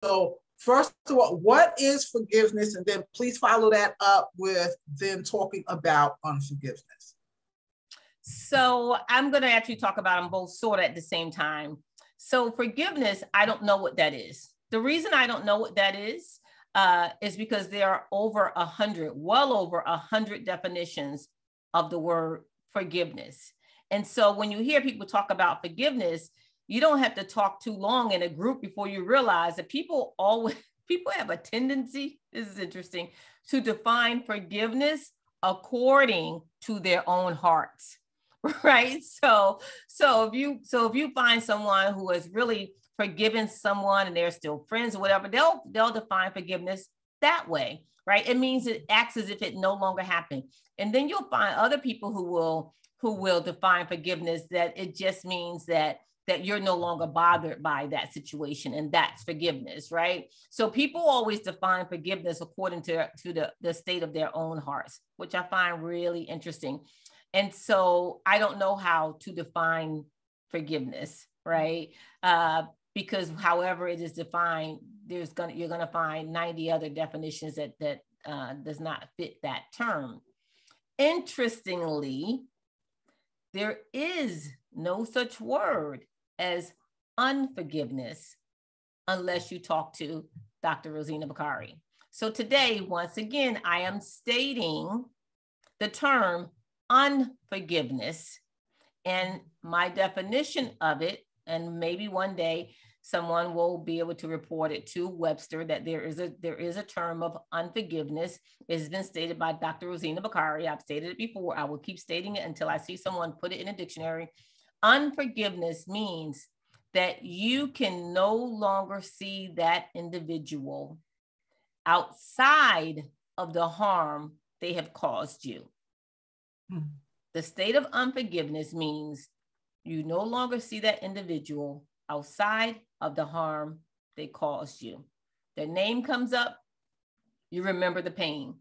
So first of all, what is forgiveness? And then please follow that up with then talking about unforgiveness. So I'm going to actually talk about them both sort of at the same time. So forgiveness, I don't know what that is. The reason I don't know what that is because there are over 100, well over 100 definitions of the word forgiveness. And so when you hear people talk about forgiveness, you don't have to talk too long in a group before you realize that people have a tendency, this is interesting, to define forgiveness according to their own hearts, right? So if you find someone who has really forgiven someone and they're still friends or whatever, they'll define forgiveness that way, right? It means it acts as if it no longer happened. And then you'll find other people who will define forgiveness that it just means that you're no longer bothered by that situation, and that's forgiveness, right? So people always define forgiveness according to the state of their own hearts, which I find really interesting. And so I don't know how to define forgiveness, right? Because however it is defined, you're going to find 90 other definitions that does not fit that term. Interestingly, there is no such word as unforgiveness unless you talk to Dr. Rosina Bakari. So today, once again, I am stating the term unforgiveness and my definition of it, and maybe one day someone will be able to report it to Webster that there is a term of unforgiveness. It has been stated by Dr. Rosina Bakari. I've stated it before. I will keep stating it until I see someone put it in a dictionary. Unforgiveness means that you can no longer see that individual outside of the harm they have caused you. The state of unforgiveness means you no longer see that individual outside of the harm they caused you. Their name comes up, you remember the pain.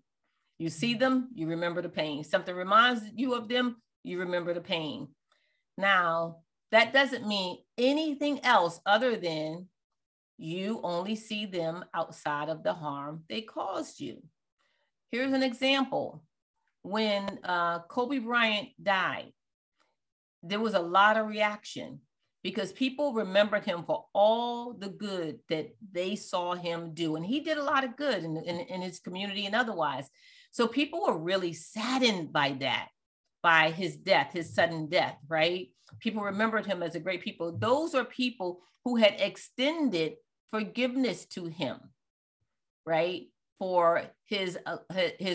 You see them, you remember the pain. Something reminds you of them, you remember the pain. Now, that doesn't mean anything else other than you only see them outside of the harm they caused you. Here's an example. When Kobe Bryant died, there was a lot of reaction because people remembered him for all the good that they saw him do. And he did a lot of good in his community and otherwise. So people were really saddened by that, by his death, his sudden death, right? People remembered him as a great people. Those are people who had extended forgiveness to him, right? For his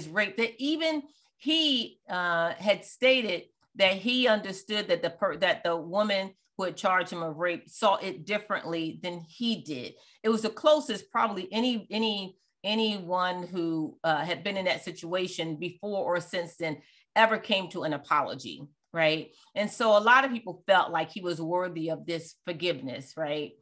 rape, that even he had stated that he understood that the woman who had charged him of rape saw it differently than he did. It was the closest probably anyone who had been in that situation before or since then ever came to an apology, right? And so a lot of people felt like he was worthy of this forgiveness, right?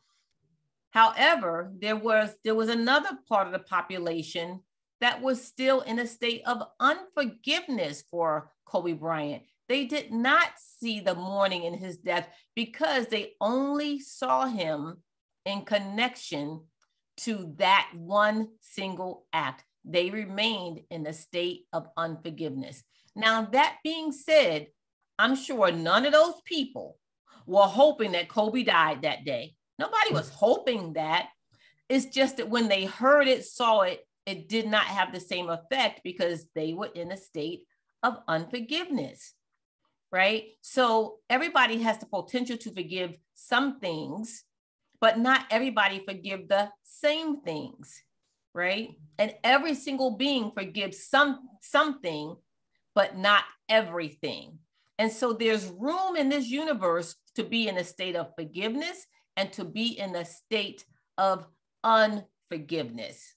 However, there was another part of the population that was still in a state of unforgiveness for Kobe Bryant. They did not see the mourning in his death because they only saw him in connection to that one single act. They remained in a state of unforgiveness. Now, that being said, I'm sure none of those people were hoping that Kobe died that day. Nobody was hoping that. It's just that when they heard it, saw it, it did not have the same effect because they were in a state of unforgiveness, right? So everybody has the potential to forgive some things, but not everybody forgive the same things, right? And every single being forgives something, but not everything. And so there's room in this universe to be in a state of forgiveness and to be in a state of unforgiveness.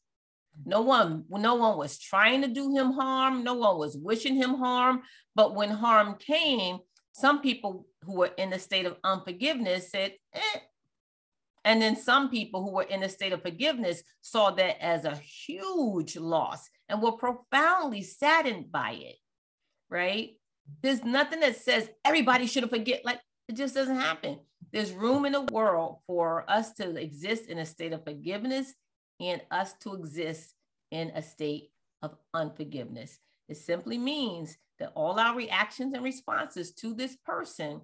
No one was trying to do him harm. No one was wishing him harm. But when harm came, some people who were in a state of unforgiveness said, eh. And then some people who were in a state of forgiveness saw that as a huge loss and were profoundly saddened by it, right? There's nothing that says everybody should forget. Like, it just doesn't happen. There's room in the world for us to exist in a state of forgiveness and us to exist in a state of unforgiveness. It simply means that all our reactions and responses to this person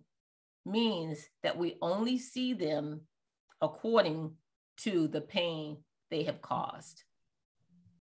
means that we only see them according to the pain they have caused.